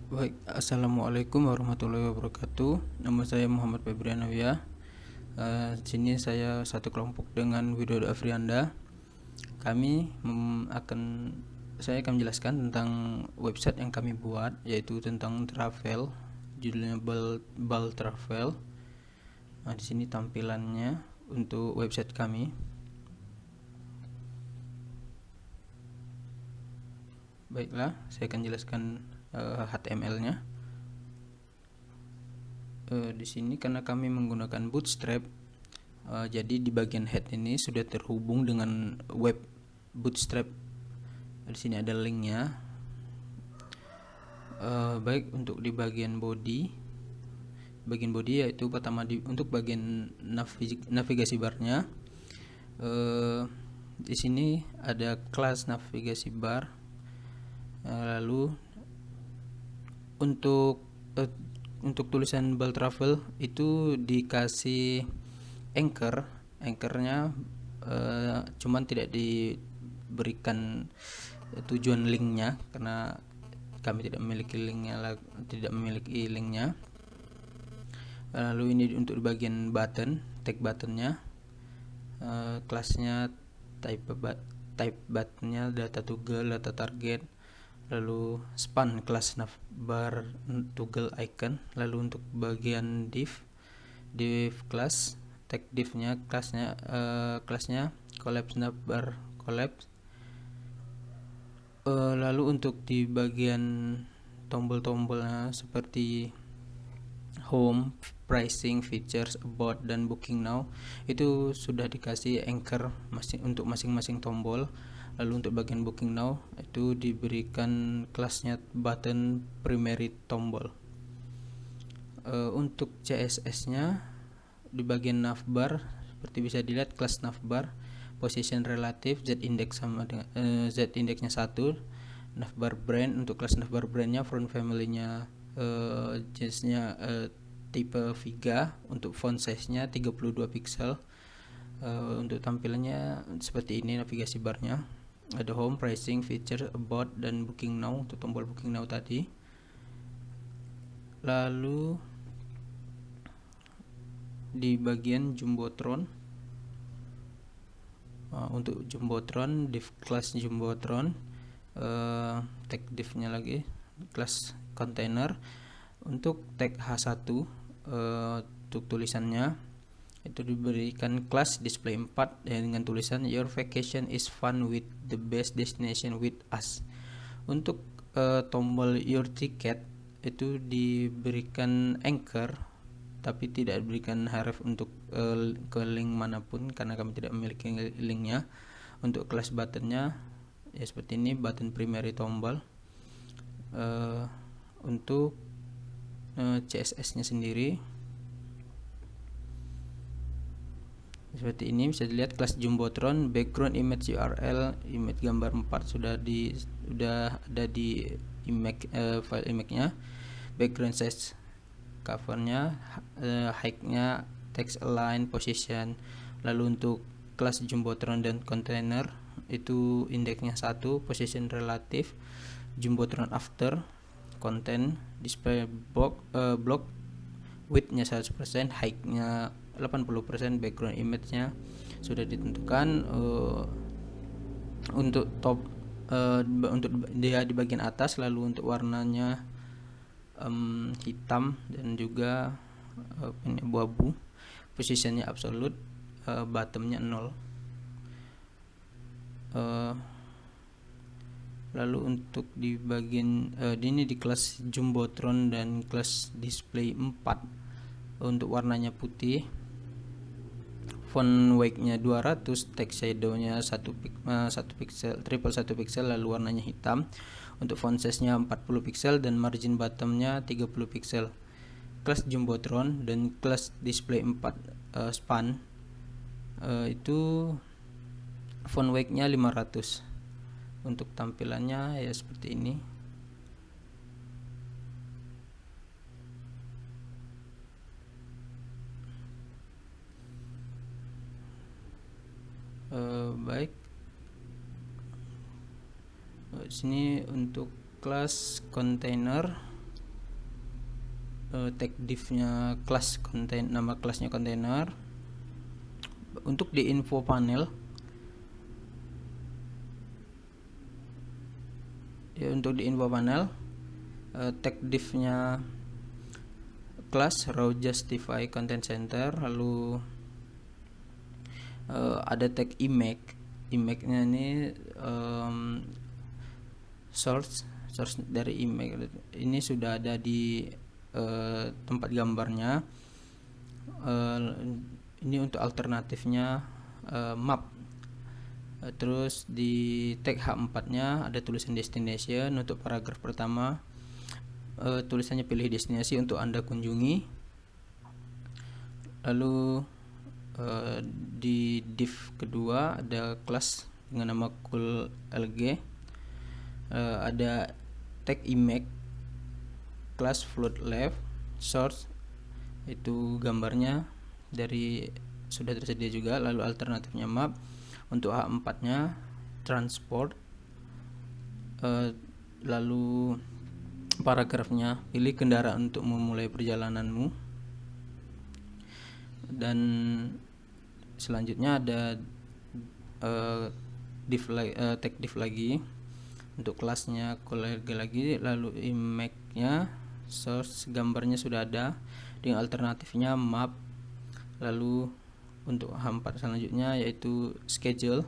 Baik, assalamualaikum warahmatullahi wabarakatuh. Nama saya Muhammad Febrian Nawiyah. Sini saya satu kelompok dengan Widodo Afrianda. Saya akan menjelaskan tentang website yang kami buat, yaitu tentang travel, judulnya Bal Travel. Di sini tampilannya untuk website kami. Baiklah, saya akan jelaskan HTML-nya. Di sini karena kami menggunakan Bootstrap, jadi di bagian head ini sudah terhubung dengan web Bootstrap. Di sini ada linknya. Baik, untuk di bagian body yaitu pertama untuk bagian navigasi barnya. Di sini ada kelas navigasi bar. Lalu untuk tulisan Bal Travel itu dikasih anchornya, cuman tidak diberikan tujuan linknya karena kami tidak memiliki linknya. Lalu ini untuk bagian tag buttonnya, kelasnya type buttonnya data toggle, data target. Lalu span kelas navbar toggle icon. Lalu untuk bagian div class, tag divnya kelasnya collapse navbar collapse. Lalu untuk di bagian tombol-tombolnya seperti home, pricing, features, about, dan booking now, itu sudah dikasih anchor untuk masing-masing tombol. Lalu untuk bagian booking now itu diberikan kelasnya button primary tombol. Untuk CSS nya di bagian navbar seperti bisa dilihat kelas navbar position relative z index sama dengan z indexnya 1. Navbar brand, untuk kelas navbar brandnya front family-nya jenisnya tipe Viga. Untuk font size nya 32 pixel. Untuk tampilannya seperti ini navigasi barnya. Ada home, pricing, feature, about, dan booking now untuk tombol booking now tadi. Lalu di bagian jumbotron, untuk jumbotron div class jumbotron, tag divnya lagi kelas container. Untuk tag H1 untuk tulisannya itu diberikan kelas display 4 dengan tulisan your vacation is fun with the best destination with us. Untuk tombol your ticket itu diberikan anchor tapi tidak diberikan href untuk ke link manapun karena kami tidak memiliki linknya. Untuk kelas buttonnya ya seperti ini, button primary tombol. Untuk CSS nya sendiri seperti ini, bisa dilihat kelas jumbotron, background image URL, image gambar 4 sudah ada di file image-nya. Background size covernya, height-nya, text align, position. Lalu untuk kelas jumbotron dan container itu indeksnya 1, position relative, jumbotron after, content, display block, width-nya 100%, height-nya 80%, background image-nya sudah ditentukan. Untuk untuk dia di bagian atas, lalu untuk warnanya hitam dan juga abu-abu. Positionnya absolute, bottomnya 0. Lalu untuk di bagian ini di kelas jumbotron dan kelas display 4 untuk warnanya putih, font weight-nya 200, text shadow-nya 1 pixel, triple 1 pixel, lalu warnanya hitam. Untuk font size-nya 40 pixel dan margin bottom-nya 30 pixel. Kelas jumbotron dan kelas display 4 span itu font weight-nya 500. Untuk tampilannya ya seperti ini. Baik, sini untuk kelas container tag div-nya kelas konten, nama kelasnya kontainer. Untuk di info panel ya, untuk di info panel tag div-nya kelas raw justify content center, lalu ada tag image-nya ini source dari image ini sudah ada di tempat gambarnya. Ini untuk alternatifnya map. Terus di tag H4 nya ada tulisan destination. Untuk paragraf pertama tulisannya pilih destinasi untuk Anda kunjungi. Lalu di div kedua ada kelas dengan nama cool lg, ada tag image, kelas float left, source itu gambarnya dari sudah tersedia juga. Lalu alternatifnya map. Untuk H4 nya transport, lalu paragrafnya pilih kendaraan untuk memulai perjalananmu, dan selanjutnya ada tag div lagi untuk kelasnya kolega lagi. Lalu image nya source, gambarnya sudah ada dengan alternatifnya map. Lalu untuk H4 selanjutnya yaitu schedule,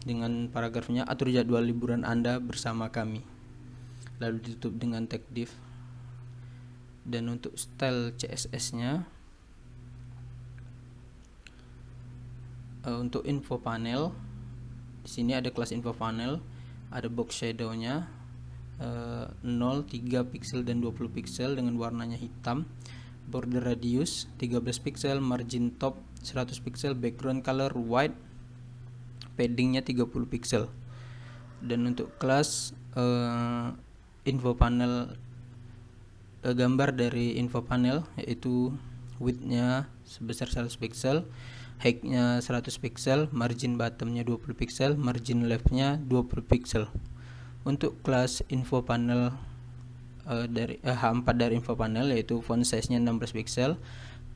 dengan paragrafnya atur jadwal liburan Anda bersama kami, lalu ditutup dengan tag div. Dan untuk style CSS nya untuk info panel, di sini ada kelas info panel, ada box shadow nya 0, 3 pixel dan 20 pixel dengan warnanya hitam, border radius 13 pixel, margin top 100 pixel, background color white, paddingnya 30 pixel. Dan untuk kelas info panel, gambar dari info panel yaitu width-nya sebesar 100 pixel, height-nya 100 pixel, margin bottom-nya 20 pixel, margin left-nya 20 pixel. Untuk kelas info panel dari H4 dari info panel yaitu font size-nya 16 pixel,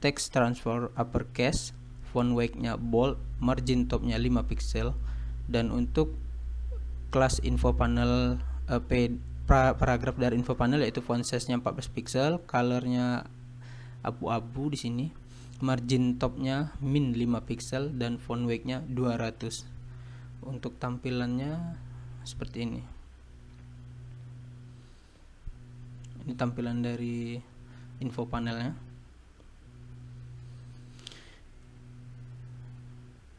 text transfer uppercase, font weight-nya bold, margin top-nya 5 pixel. Dan untuk kelas info panel paragraf dari info panel yaitu font size-nya 14 pixel, color-nya abu-abu di sini, margin top-nya min 5 pixel dan font weight-nya 200. Untuk tampilannya seperti ini. Ini tampilan dari info panelnya.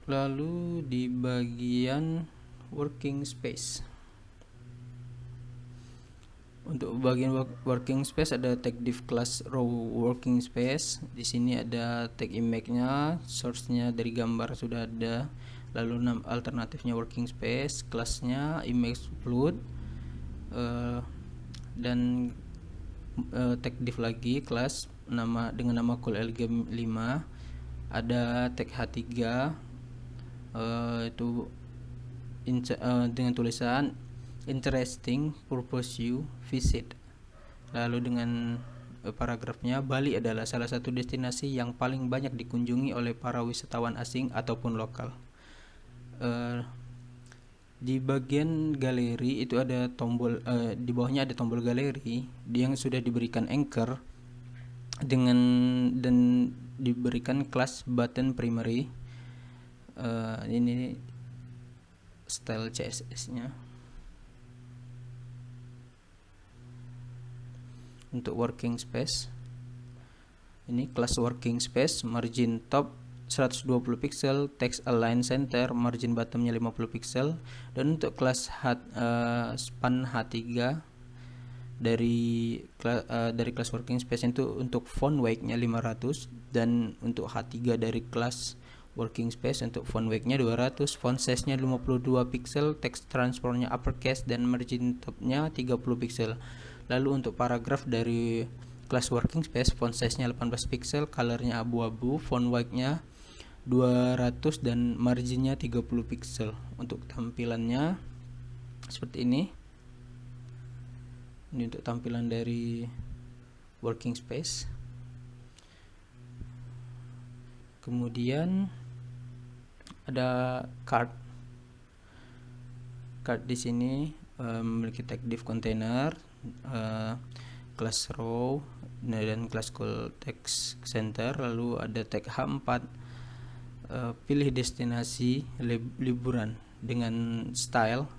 Lalu di bagian working space, untuk bagian working space ada tag div class row working space. Di sini ada tag image-nya, source-nya dari gambar sudah ada. Lalu alternatifnya working space, kelasnya image float, dan tag div lagi kelas dengan nama cool lg5. Ada tag h3 itu dengan tulisan interesting purpose you visit. Lalu dengan paragrafnya, Bali adalah salah satu destinasi yang paling banyak dikunjungi oleh para wisatawan asing ataupun lokal. Di bagian galeri itu ada tombol, di bawahnya ada tombol galeri yang sudah diberikan anchor dan diberikan kelas button primary. Ini style CSS-nya. Untuk working space, ini kelas working space, margin top 120 pixel, text align center, margin bottomnya 50 pixel. Dan untuk kelas span H3 dari kelas working space itu untuk font weight-nya 500, dan untuk H3 dari kelas working space untuk font weight-nya 200, font size-nya 52 pixel, text transformnya uppercase dan margin top-nya 30 pixel. Lalu untuk paragraf dari kelas working space, font size-nya 18 pixel, color-nya abu-abu, font weight-nya 200 dan marginnya 30 pixel. Untuk tampilannya seperti ini. Ini untuk tampilan dari working space. Kemudian ada card di sini memiliki tag div container, class row dan class call text center. Lalu ada tag H4, pilih destinasi liburan dengan style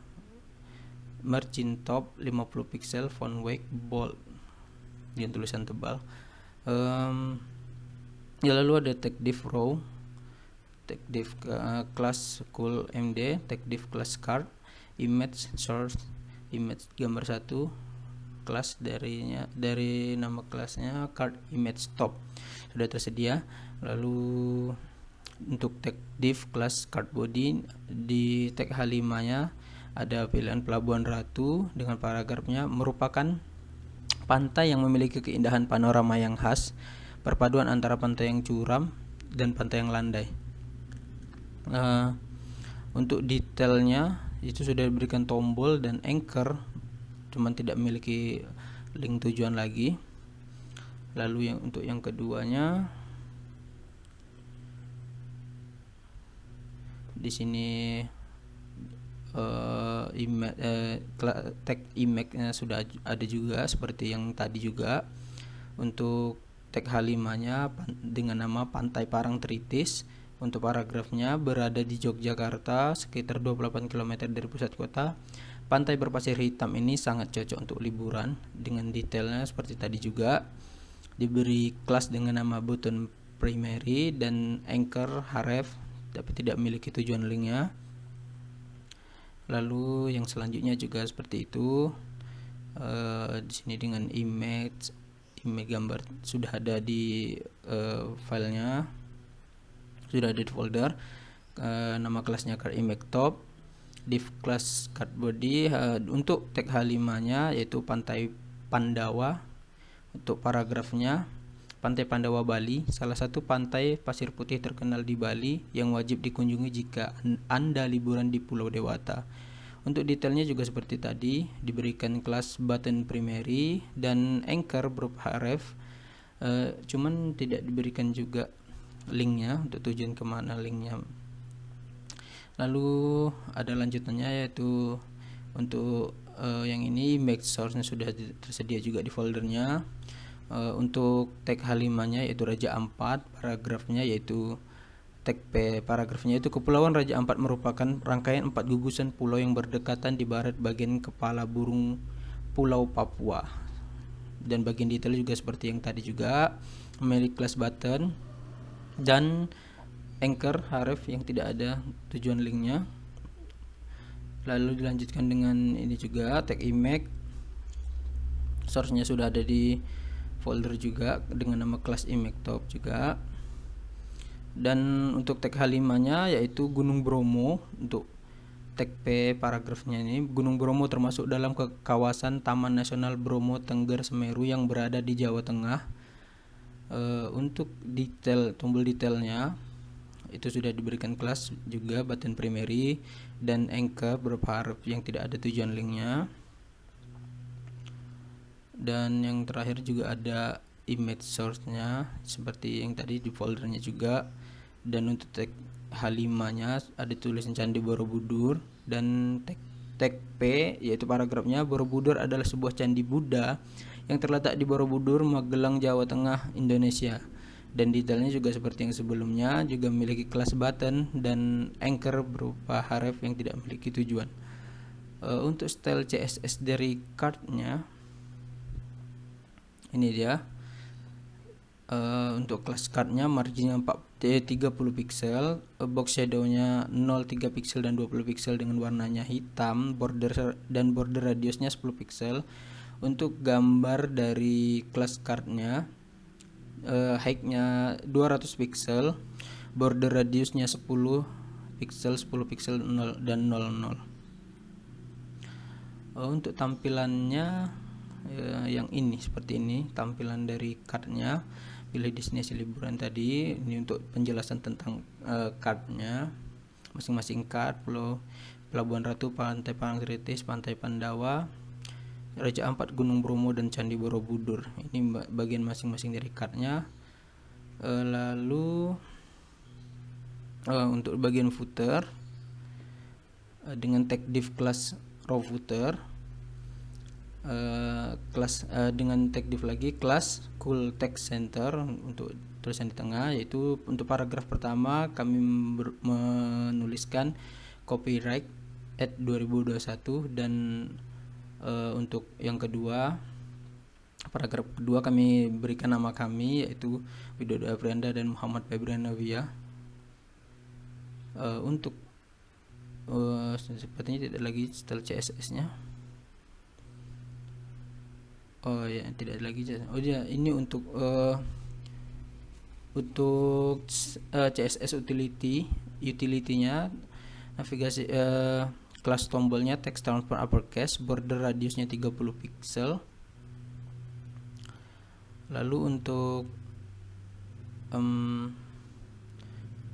margin top 50 pixel, font weight bold dengan tulisan tebal. Lalu ada tag div row, tag div class cool md, tag div class card, image source, image gambar 1, kelas dari nama kelasnya card image top sudah tersedia. Lalu untuk tag div class card body, di tag H5 nya ada pilihan Pelabuhan Ratu dengan paragrafnya merupakan pantai yang memiliki keindahan panorama yang khas, perpaduan antara pantai yang curam dan pantai yang landai. Untuk detailnya itu sudah diberikan tombol dan anchor, cuman tidak memiliki link tujuan lagi. Lalu untuk yang keduanya, di sini tag image-nya sudah ada juga seperti yang tadi juga. Untuk tag H5-nya dengan nama Pantai Parangtritis. Untuk paragrafnya, berada di Yogyakarta sekitar 28 km dari pusat kota. Pantai berpasir hitam ini sangat cocok untuk liburan. Dengan detailnya seperti tadi juga. Diberi kelas dengan nama button primary dan anchor href, tapi tidak memiliki tujuan linknya. Lalu yang selanjutnya juga seperti itu. Di sini dengan image gambar sudah ada di filenya, sudah ada di folder. Nama kelasnya card image top, div class card body. Untuk tag H5-nya yaitu Pantai Pandawa. Untuk paragrafnya, Pantai Pandawa Bali, salah satu pantai pasir putih terkenal di Bali yang wajib dikunjungi jika Anda liburan di Pulau Dewata. Untuk detailnya juga seperti tadi, diberikan kelas button primary dan anchor berupa href, cuman tidak diberikan juga linknya untuk tujuan kemana linknya. Lalu ada lanjutannya, yaitu untuk yang ini image source-nya sudah tersedia juga di foldernya. Untuk tag H5-nya yaitu Raja Ampat, paragrafnya yaitu tag P, paragrafnya itu Kepulauan Raja Ampat merupakan rangkaian 4 gugusan pulau yang berdekatan di barat bagian kepala burung Pulau Papua. Dan bagian detail juga seperti yang tadi juga, memiliki kelas button dan anchor href yang tidak ada tujuan linknya. Lalu dilanjutkan dengan ini juga tag image, source-nya sudah ada di folder juga dengan nama kelas image top juga. Dan untuk tag H5-nya yaitu Gunung Bromo. Untuk tag P paragrafnya ini, Gunung Bromo termasuk dalam kawasan Taman Nasional Bromo Tengger Semeru yang berada di Jawa Tengah. Untuk detail, tombol detailnya itu sudah diberikan kelas juga button primary dan anchor berupa huruf yang tidak ada tujuan linknya. Dan yang terakhir juga ada image source-nya seperti yang tadi di foldernya juga. Dan untuk tag H5-nya ada tulisan Candi Borobudur. Dan tag P yaitu paragrafnya, Borobudur adalah sebuah candi Buddha yang terletak di Borobudur, Magelang, Jawa Tengah, Indonesia. Dan detailnya juga seperti yang sebelumnya, juga memiliki kelas button dan anchor berupa href yang tidak memiliki tujuan. Untuk style CSS dari cardnya, ini dia. Untuk kelas cardnya marginnya 30 pixel, box shadownya 0,3 pixel dan 20 pixel dengan warnanya hitam, border radiusnya 10 pixel. Untuk gambar dari kelas cardnya, height-nya 200 pixel, border radiusnya 10 pixel, 10 pixel 0 dan 00. Untuk tampilannya yang ini seperti ini tampilan dari cardnya. Pilih destinasi liburan tadi. Ini untuk penjelasan tentang cardnya, masing-masing card. Pelabuhan Ratu, Pantai Parangtritis, Pantai Pandawa. Raja Ampat, Gunung Bromo, dan Candi Borobudur. Ini bagian masing-masing dari cardnya. Lalu untuk bagian footer dengan tag div kelas raw footer, kelas dengan tag div lagi kelas cool text center untuk tulisan di tengah, yaitu untuk paragraf pertama kami menuliskan copyright at 2021, dan untuk yang kedua, paragraf kedua kami berikan nama kami, yaitu Widodo Afrianda dan Muhammad Febriana Wia. Untuk sepertinya tidak lagi style CSS nya. Oh ya, tidak lagi. Oh ya, ini untuk CSS utility-nya, navigasi, kelas tombolnya text transform uppercase, border radiusnya 30 pixel. Lalu untuk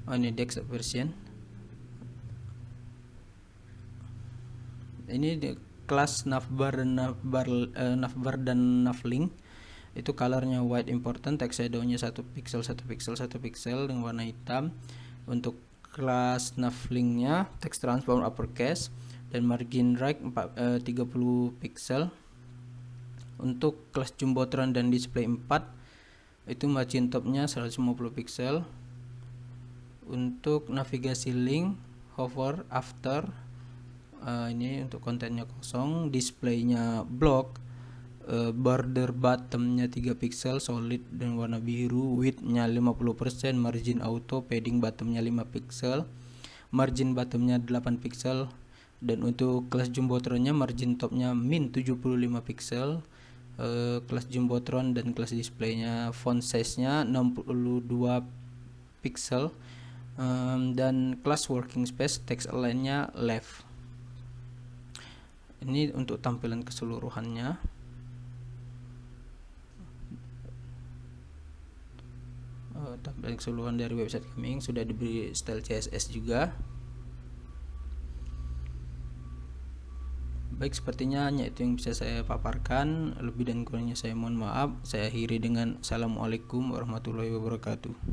ini desktop version, ini kelas navbar dan navlink, itu colornya white important, text shadownya 1 pixel dengan warna hitam. Untuk kelas navlinknya text transform uppercase dan margin right 30 pixel. Untuk kelas jumbotron dan display 4, itu margin topnya 150 pixel. Untuk navigasi link, hover after, ini untuk kontennya kosong, displaynya block, border bottomnya 3 pixel solid dan warna biru, widthnya 50%, margin auto, padding bottomnya 5 pixel, margin bottomnya 8 pixel. Dan untuk kelas jumbotronnya margin topnya min 75 pixel, kelas jumbotron dan kelas displaynya font size nya 62 pixel, dan kelas working space text align nya left. Ini untuk tampilan keseluruhannya. Tampilan keseluruhan dari website kami sudah diberi style CSS juga. Baik, sepertinya hanya itu yang bisa saya paparkan. Lebih dan kurangnya saya mohon maaf. Saya akhiri dengan Assalamualaikum warahmatullahi wabarakatuh.